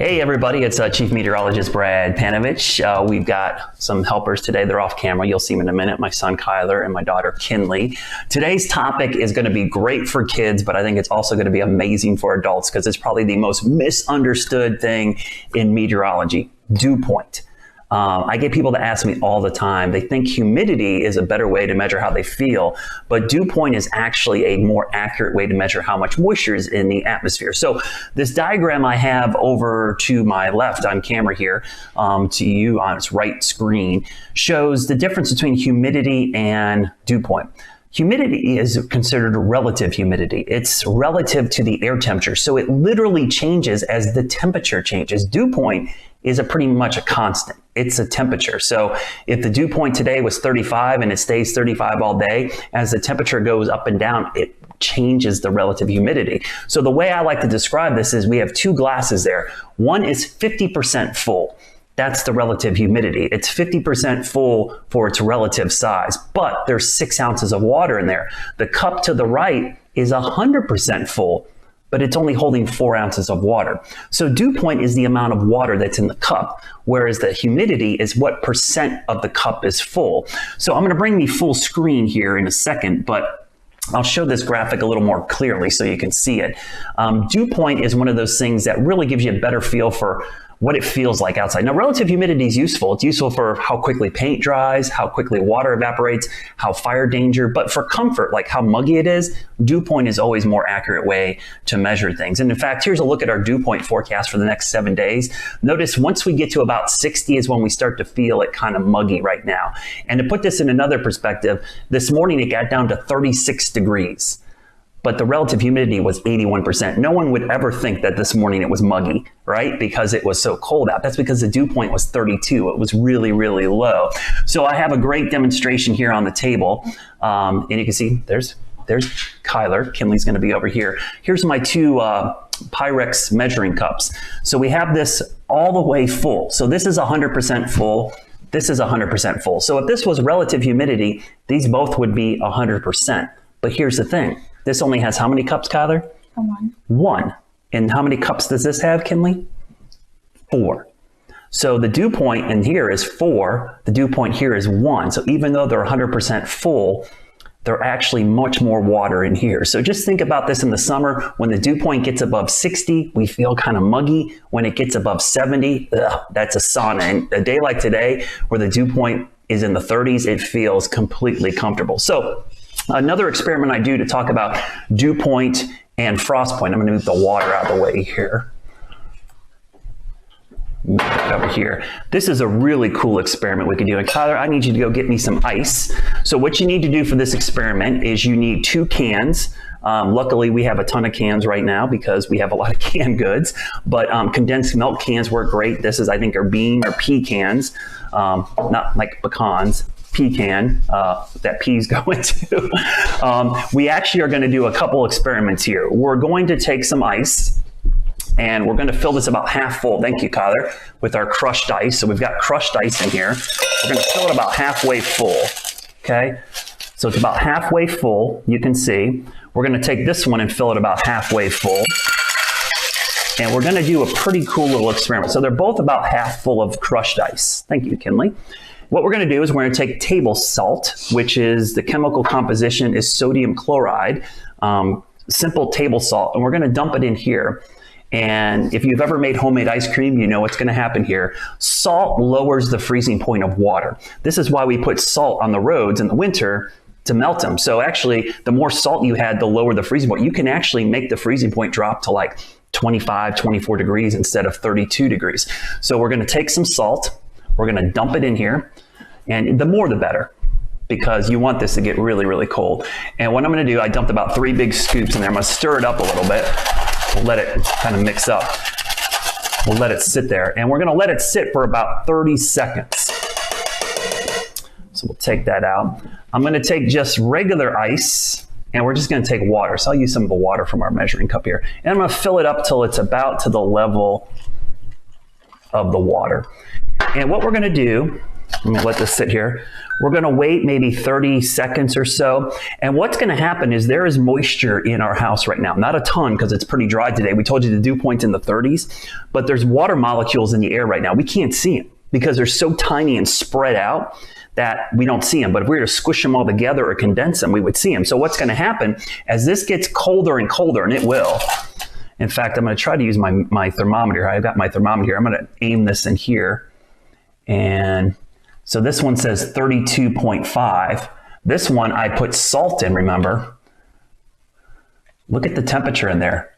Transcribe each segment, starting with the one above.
Hey everybody, it's Chief Meteorologist Brad Panovich. We've got some helpers today. They're off camera. You'll see them in a minute. My son Kyler and my daughter Kinley. Today's topic is going to be great for kids, but I think it's also going to be amazing for adults because it's probably the most misunderstood thing in meteorology, dew point. I get people to ask me all the time. They think humidity is a better way to measure how they feel, but dew point is actually a more accurate way to measure how much moisture is in the atmosphere. So this diagram I have over to my left on camera here, to you on its right screen, shows the difference between humidity and dew point. Humidity is considered relative humidity. It's relative to the air temperature. So it literally changes as the temperature changes. Dew point is pretty much a constant. It's a temperature. So if the dew point today was 35 and it stays 35 all day, as the temperature goes up and down, it changes the relative humidity. So the way I like to describe this is we have two glasses there. One is 50% full. That's the relative humidity. It's 50% full for its relative size, but there's 6 ounces of water in there. The cup to the right is 100% full, but it's only holding 4 ounces of water. So dew point is the amount of water that's in the cup, whereas the humidity is what percent of the cup is full. So I'm going to bring me full screen here in a second, but I'll show this graphic a little more clearly so you can see it. Dew point is one of those things that really gives you a better feel for what it feels like outside. Now, relative humidity is useful. It's useful for how quickly paint dries, how quickly water evaporates, how fire danger, but for comfort, like how muggy it is, dew point is always a more accurate way to measure things. And in fact, here's a look at our dew point forecast for the next 7 days. Notice once we get to about 60 is when we start to feel it kind of muggy right now. And to put this in another perspective, this morning it got down to 36 degrees. But the relative humidity was 81%. No one would ever think that this morning it was muggy, right? Because it was so cold out. That's because the dew point was 32. It was really, really low. So I have a great demonstration here on the table. And you can see there's Kyler. Kinley's going to be over here. Here's my two Pyrex measuring cups. So we have this all the way full. So this is 100% full. This is 100% full. So if this was relative humidity, these both would be 100%. But here's the thing. This only has how many cups, Kyler? One. One. And how many cups does this have, Kinley? 4. So the dew point in here is 4. The dew point here is 1. So even though they're 100% full, there's actually much more water in here. So just think about this in the summer. When the dew point gets above 60, we feel kind of muggy. When it gets above 70, that's a sauna. And a day like today, where the dew point is in the 30s, it feels completely comfortable. So another experiment I do to talk about dew point and frost point. I'm going to move the water out of the way here. Move that over here. This is a really cool experiment we can do. And Kyler, I need you to go get me some ice. So what you need to do for this experiment is you need 2 cans. Luckily, we have a ton of cans right now because we have a lot of canned goods. But condensed milk cans work great. This is, I think, are bean or pea cans, not like pecans. Pecan that peas go into. We actually are going to do a couple experiments here. We're going to take some ice and we're going to fill this about half full. Thank you, Kyler, with our crushed ice. So we've got crushed ice in here. We're going to fill it about halfway full. Okay. So it's about halfway full. You can see we're going to take this one and fill it about halfway full. And we're going to do a pretty cool little experiment. So they're both about half full of crushed ice. Thank you, Kinley. What we're going to do is we're going to take table salt, which is the chemical composition is sodium chloride, simple table salt, and we're going to dump it in here. And if you've ever made homemade ice cream, you know what's going to happen here. Salt lowers the freezing point of water. This is why we put salt on the roads in the winter to melt them. So actually, the more salt you had, the lower the freezing point. You can actually make the freezing point drop to like 25, 24 degrees instead of 32 degrees. So we're going to take some salt. We're going to dump it in here, and the more the better, because you want this to get really, really cold. And what I'm going to do, I dumped about 3 big scoops in there. I'm going to stir it up a little bit. We'll let it kind of mix up. We'll let it sit there, and we're going to let it sit for about 30 seconds. So we'll take that out. I'm going to take just regular ice, and we're just going to take water. So I'll use some of the water from our measuring cup here, and I'm going to fill it up till it's about to the level of the water. And what we're going to do, I'm gonna let this sit here. We're gonna wait maybe 30 seconds or so. And what's gonna happen is there is moisture in our house right now. Not a ton because it's pretty dry today. We told you the dew point's in the 30s, but there's water molecules in the air right now. We can't see them because they're so tiny and spread out that we don't see them. But if we were to squish them all together or condense them, we would see them. So what's gonna happen as this gets colder and colder, and it will. In fact, I'm gonna try to use my thermometer. I've got my thermometer here. I'm gonna aim this in here. And so this one says 32.5. This one I put salt in, remember? Look at the temperature in there.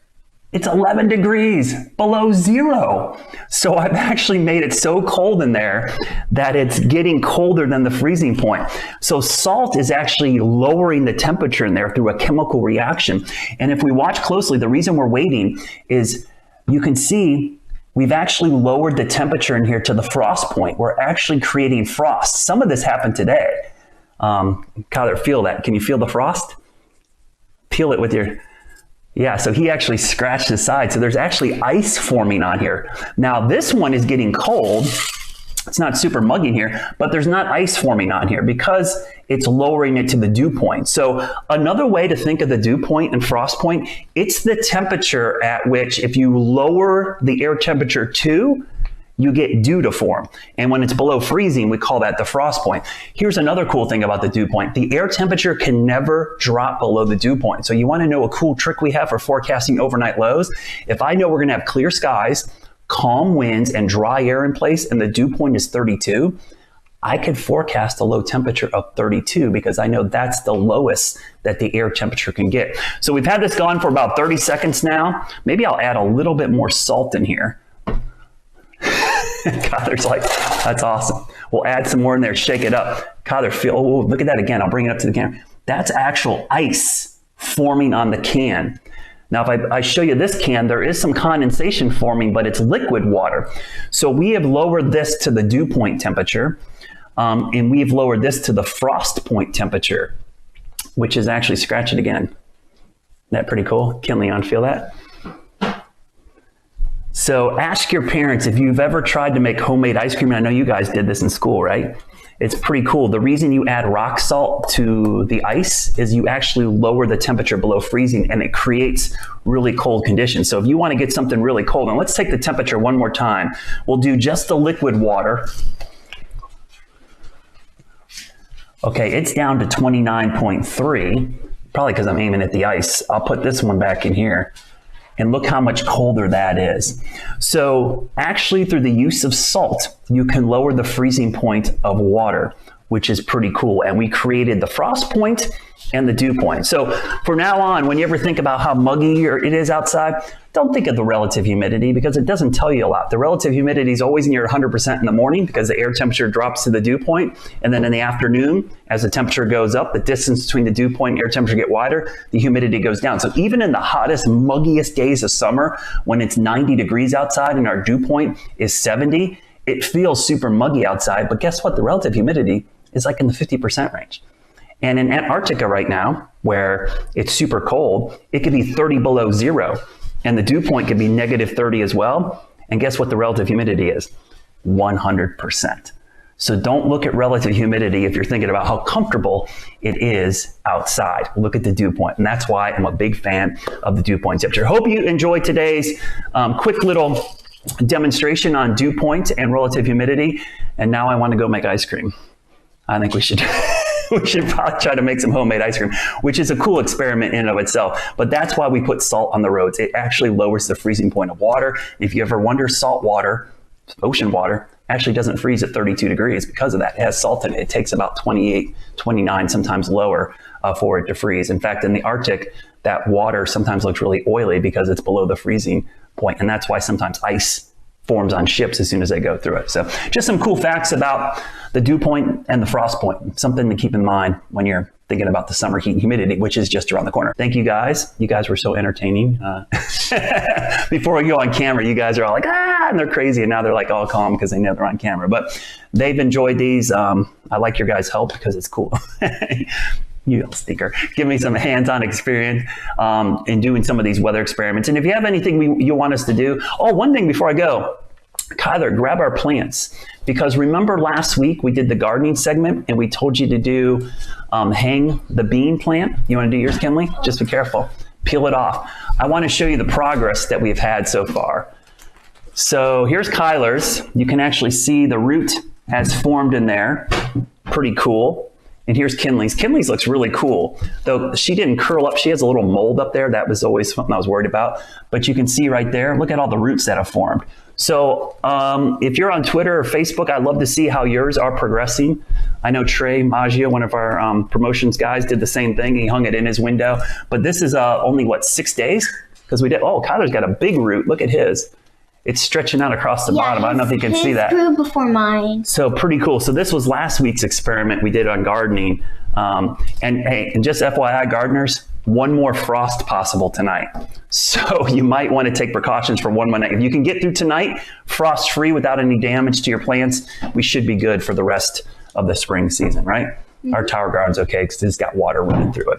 It's 11 degrees below zero. So I've actually made it so cold in there that it's getting colder than the freezing point. So salt is actually lowering the temperature in there through a chemical reaction. And if we watch closely, the reason we're waiting is you can see we've actually lowered the temperature in here to the frost point. We're actually creating frost. Some of this happened today. Kyler, feel that. Can you feel the frost? Peel it with your... Yeah, so he actually scratched his side. So there's actually ice forming on here. Now this one is getting cold. It's not super muggy here, but there's not ice forming on here because it's lowering it to the dew point. So another way to think of the dew point and frost point, it's the temperature at which if you lower the air temperature to, you get dew to form. And when it's below freezing, we call that the frost point. Here's another cool thing about the dew point. The air temperature can never drop below the dew point. So you want to know a cool trick we have for forecasting overnight lows? If I know we're going to have clear skies, calm winds, and dry air in place, and the dew point is 32, I could forecast a low temperature of 32 because I know that's the lowest that the air temperature can get. So we've had this going for about 30 seconds now. Maybe I'll add a little bit more salt in here. Kyler's like, that's awesome. We'll add some more in there, shake it up. Kyler, feel, oh, look at that again. I'll bring it up to the camera. That's actual ice forming on the can. Now, if I show you this can, there is some condensation forming, but it's liquid water. So we have lowered this to the dew point temperature, and we've lowered this to the frost point temperature, which is actually, scratch it again. Isn't that pretty cool? Can Leon feel that? So ask your parents if you've ever tried to make homemade ice cream. And I know you guys did this in school, right? It's pretty cool. The reason you add rock salt to the ice is you actually lower the temperature below freezing and it creates really cold conditions. So if you want to get something really cold, and let's take the temperature one more time. We'll do just the liquid water. Okay, it's down to 29.3, probably because I'm aiming at the ice. I'll put this one back in here. And look how much colder that is. So actually through the use of salt, you can lower the freezing point of water, which is pretty cool. And we created the frost point and the dew point. So from now on, when you ever think about how muggy it is outside, don't think of the relative humidity because it doesn't tell you a lot. The relative humidity is always near 100% in the morning because the air temperature drops to the dew point. And then in the afternoon, as the temperature goes up, the distance between the dew point and air temperature get wider, the humidity goes down. So even in the hottest, muggiest days of summer, when it's 90 degrees outside and our dew point is 70, it feels super muggy outside. But guess what? The relative humidity is like in the 50% range. And in Antarctica right now, where it's super cold, it could be 30 below zero. And the dew point could be negative 30 as well. And guess what the relative humidity is? 100%. So don't look at relative humidity if you're thinking about how comfortable it is outside. Look at the dew point. And that's why I'm a big fan of the dew point temperature. Hope you enjoyed today's quick little demonstration on dew point and relative humidity. And now I want to go make ice cream. I think we should... We should probably try to make some homemade ice cream, which is a cool experiment in and of itself. But that's why we put salt on the roads. It actually lowers the freezing point of water. If you ever wonder, salt water, ocean water, actually doesn't freeze at 32 degrees because of that. It has salt in it. It takes about 28, 29, sometimes lower for it to freeze. In fact, in the Arctic, that water sometimes looks really oily because it's below the freezing point. And that's why sometimes ice forms on ships as soon as they go through it. So just some cool facts about the dew point and the frost point. Something to keep in mind when you're thinking about the summer heat and humidity, which is just around the corner. Thank you guys. You guys were so entertaining. Before we go on camera, you guys are all like, ah, and they're crazy. And now they're like all calm because they know they're on camera. But they've enjoyed these. I like your guys' help because it's cool. You little stinker. Give me some hands-on experience in doing some of these weather experiments. And if you have anything you want us to do. Oh, one thing before I go. Kyler, grab our plants. Because remember last week we did the gardening segment and we told you to do hang the bean plant. You want to do yours, Kinley? Just be careful. Peel it off. I want to show you the progress that we've had so far. So here's Kyler's. You can actually see the root has formed in there. Pretty cool. And here's Kinley's. Kinley's looks really cool, though she didn't curl up. She has a little mold up there. That was always something I was worried about. But you can see right there, look at all the roots that have formed. So if you're on Twitter or Facebook, I'd love to see how yours are progressing. I know Trey Maggio, one of our promotions guys, did the same thing. He hung it in his window. But this is only, what, 6 days? Because we did, oh, Kyler's got a big root. Look at his. It's stretching out across the bottom. I don't know if you can see that. Grew before mine. So pretty cool. So this was last week's experiment we did on gardening. And just FYI, gardeners, one more frost possible tonight. So you might want to take precautions for one more night. If you can get through tonight, frost free without any damage to your plants, we should be good for the rest of the spring season, right? Our tower garden's okay because it's got water running through it.